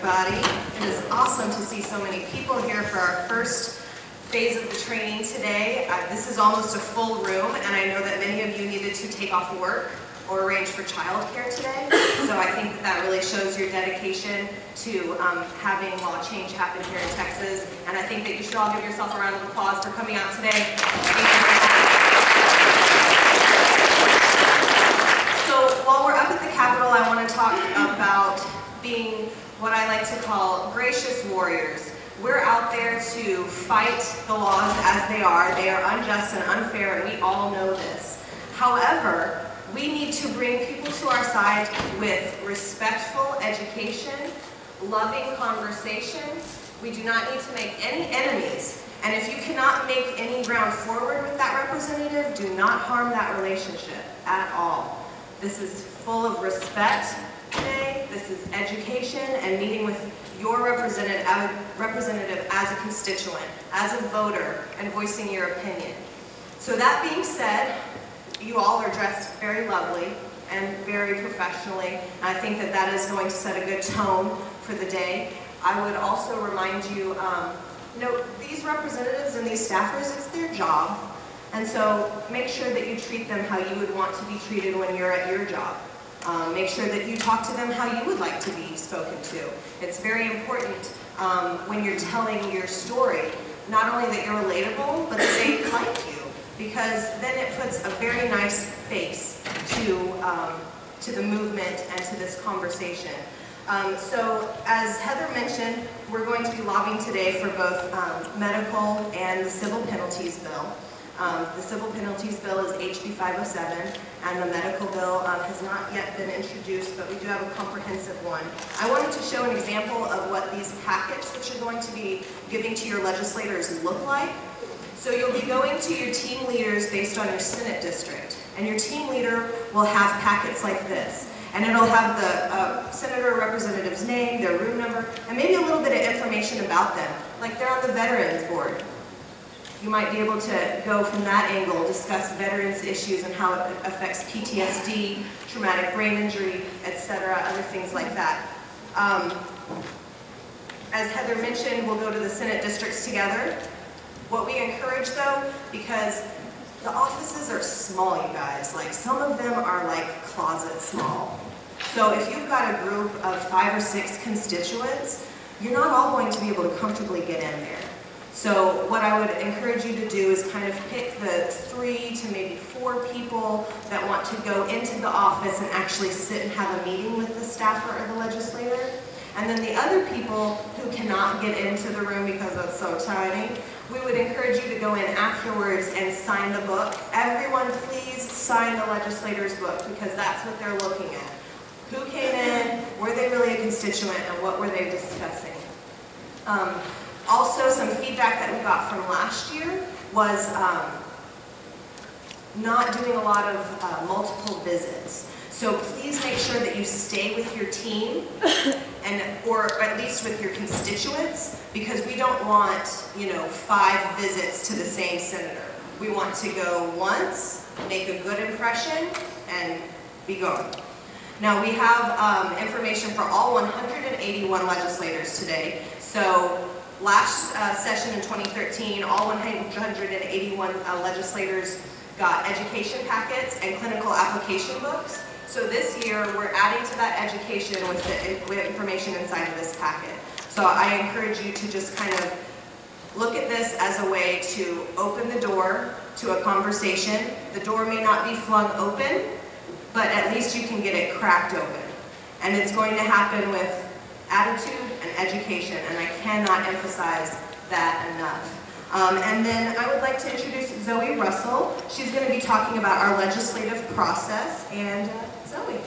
everybody. It is awesome to see so many people here for our first phase of the training today. This is almost a full room, and I know that many of you needed to take off work or arrange for childcare today. So I think that really shows your dedication to having law change happen here in Texas. And I think that you should all give yourself a round of applause for coming out today. So while we're up at the Capitol, I want to talk about being what I like to call gracious warriors. We're out there to fight the laws as they are. They are unjust and unfair, and we all know this. However, we need to bring people to our side with respectful education, loving conversation. We do not need to make any enemies. And if you cannot make any ground forward with that representative, do not harm that relationship at all. This is full of respect today. This is education and meeting with your representative as a constituent, as a voter, and voicing your opinion. So that being said, you all are dressed very lovely and very professionally, and I think that that is going to set a good tone for the day. I would also remind you, these representatives and these staffers, it's their job, and so make sure that you treat them how you would want to be treated when you're at your job. Make sure that you talk to them how you would like to be spoken to. It's very important when you're telling your story, not only that you're relatable, but that they like you, because then it puts a very nice face to the movement and to this conversation. So as Heather mentioned, we're going to be lobbying today for both medical and the civil penalties bill. The civil penalties bill is HB 507, and the medical bill has not yet been introduced, but we do have a comprehensive one. I wanted to show an example of what these packets that you're going to be giving to your legislators look like. So you'll be going to your team leaders based on your Senate district, and your team leader will have packets like this. And it'll have the senator or representative's name, their room number, and maybe a little bit of information about them, like they're on the Veterans Board. You might be able to go from that angle, discuss veterans issues and how it affects PTSD, traumatic brain injury, etc., other things like that. As Heather mentioned, we'll go to the Senate districts together. What we encourage though, because the offices are small, you guys, like some of them are like closet small. So if you've got a group of 5 or 6 constituents, you're not all going to be able to comfortably get in there. So what I would encourage you to do is kind of pick the 3 to maybe 4 people that want to go into the office and actually sit and have a meeting with the staffer or the legislator. And then the other people who cannot get into the room because it's so tiny, we would encourage you to go in afterwards and sign the book. Everyone please sign the legislator's book, because that's what they're looking at. Who came in, were they really a constituent, and what were they discussing? Also, some feedback that we got from last year was not doing a lot of multiple visits. So please make sure that you stay with your team, or at least with your constituents, because we don't want, 5 visits to the same senator. We want to go once, make a good impression, and be gone. Now we have information for all 181 legislators today. So last session in 2013, all 181 legislators got education packets and clinical application books. So this year, we're adding to that education with the information inside of this packet. So I encourage you to just kind of look at this as a way to open the door to a conversation. The door may not be flung open, but at least you can get it cracked open. And it's going to happen with attitude and education, and I cannot emphasize that enough. And then I would like to introduce Zoe Russell. She's going to be talking about our legislative process, and Zoe.